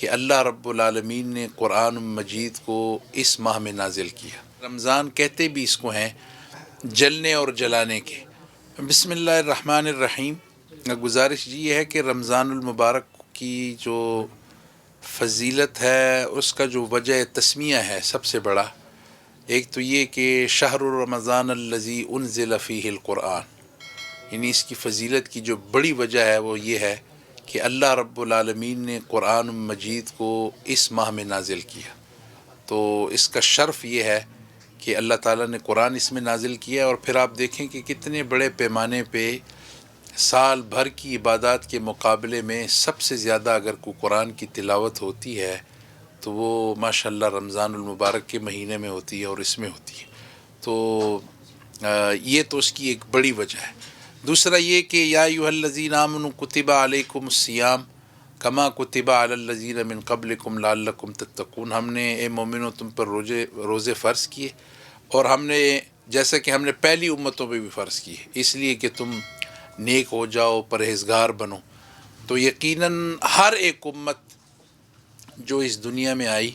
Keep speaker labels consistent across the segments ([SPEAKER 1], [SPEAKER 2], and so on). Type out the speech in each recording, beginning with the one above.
[SPEAKER 1] کہ اللہ رب العالمین نے قرآن مجید کو اس ماہ میں نازل کیا۔ رمضان کہتے بھی اس کو ہیں جلنے اور جلانے کے۔ بسم اللہ الرحمن الرحیم۔ گزارش یہ ہے کہ رمضان المبارک کی جو فضیلت ہے، اس کا جو وجہ تسمیہ ہے سب سے بڑا، ایک تو یہ کہ شہر رمضان الذی انزل فیہ القرآن، یعنی اس کی فضیلت کی جو بڑی وجہ ہے وہ یہ ہے کہ اللہ رب العالمین نے قرآن مجید کو اس ماہ میں نازل کیا۔ تو اس کا شرف یہ ہے کہ اللہ تعالیٰ نے قرآن اس میں نازل کیا، اور پھر آپ دیکھیں کہ کتنے بڑے پیمانے پہ سال بھر کی عبادات کے مقابلے میں سب سے زیادہ اگر کوئی قرآن کی تلاوت ہوتی ہے تو وہ ماشاءاللہ رمضان المبارک کے مہینے میں ہوتی ہے اور اس میں ہوتی ہے۔ تو یہ تو اس کی ایک بڑی وجہ ہے۔ دوسرا یہ کہ یا ایھا الذین آمنوا کتب علیکم الصیام کما کتب علی الذین من قبلکم لعلکم تتقون، ہم نے اے مومنو تم پر روزے فرض کیے، اور ہم نے جیسا کہ ہم نے پہلی امتوں پہ بھی فرض کیے، اس لیے کہ تم نیک ہو جاؤ، پرہیزگار بنو۔ تو یقیناً ہر ایک امت جو اس دنیا میں آئی،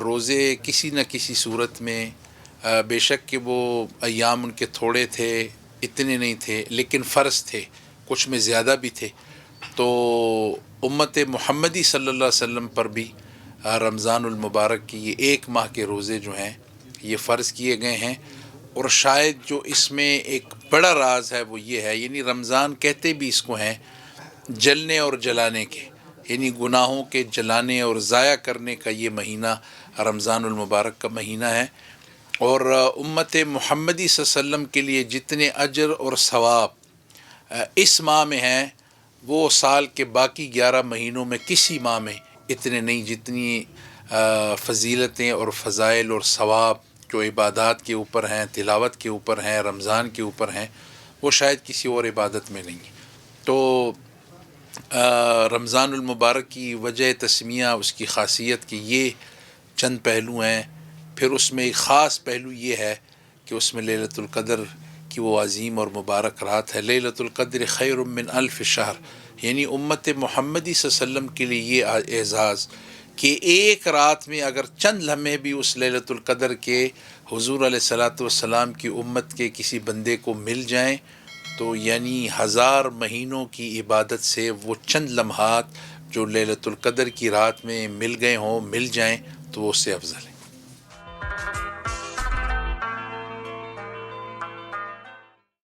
[SPEAKER 1] روزے کسی نہ کسی صورت میں، بے شک کہ وہ ایام ان کے تھوڑے تھے، اتنے نہیں تھے، لیکن فرض تھے، کچھ میں زیادہ بھی تھے۔ تو امت محمدی صلی اللہ علیہ وسلم پر بھی رمضان المبارک کی یہ ایک ماہ کے روزے جو ہیں یہ فرض کیے گئے ہیں۔ اور شاید جو اس میں ایک بڑا راز ہے وہ یہ ہے، یعنی رمضان کہتے بھی اس کو ہیں جلنے اور جلانے کے، یعنی گناہوں کے جلانے اور ضائع کرنے کا یہ مہینہ رمضان المبارک کا مہینہ ہے۔ اور امت محمدی صلی اللہ علیہ وسلم کے لیے جتنے اجر اور ثواب اس ماہ میں ہیں، وہ سال کے باقی 11 مہینوں میں کسی ماہ میں اتنے نہیں، جتنی فضیلتیں اور فضائل اور ثواب جو عبادات کے اوپر ہیں، تلاوت کے اوپر ہیں، رمضان کے اوپر ہیں، وہ شاید کسی اور عبادت میں نہیں۔ تو رمضان المبارک کی وجہ تسمیہ، اس کی خاصیت کی یہ چند پہلو ہیں۔ پھر اس میں ایک خاص پہلو یہ ہے کہ اس میں لیلۃ القدر کی وہ عظیم اور مبارک رات ہے۔ لیلۃ القدر خیر من الف شہر، یعنی امت محمدی صلی اللہ علیہ وسلم کے لیے یہ اعزاز کہ ایک رات میں اگر چند لمحے بھی اس لیلۃ القدر کے حضور علیہ الصلاۃ والسلام کی امت کے کسی بندے کو مل جائیں تو یعنی 1000 مہینوں کی عبادت سے وہ چند لمحات جو لیلۃ القدر کی رات میں مل گئے ہوں، مل جائیں، تو وہ اس سے افضل ہے۔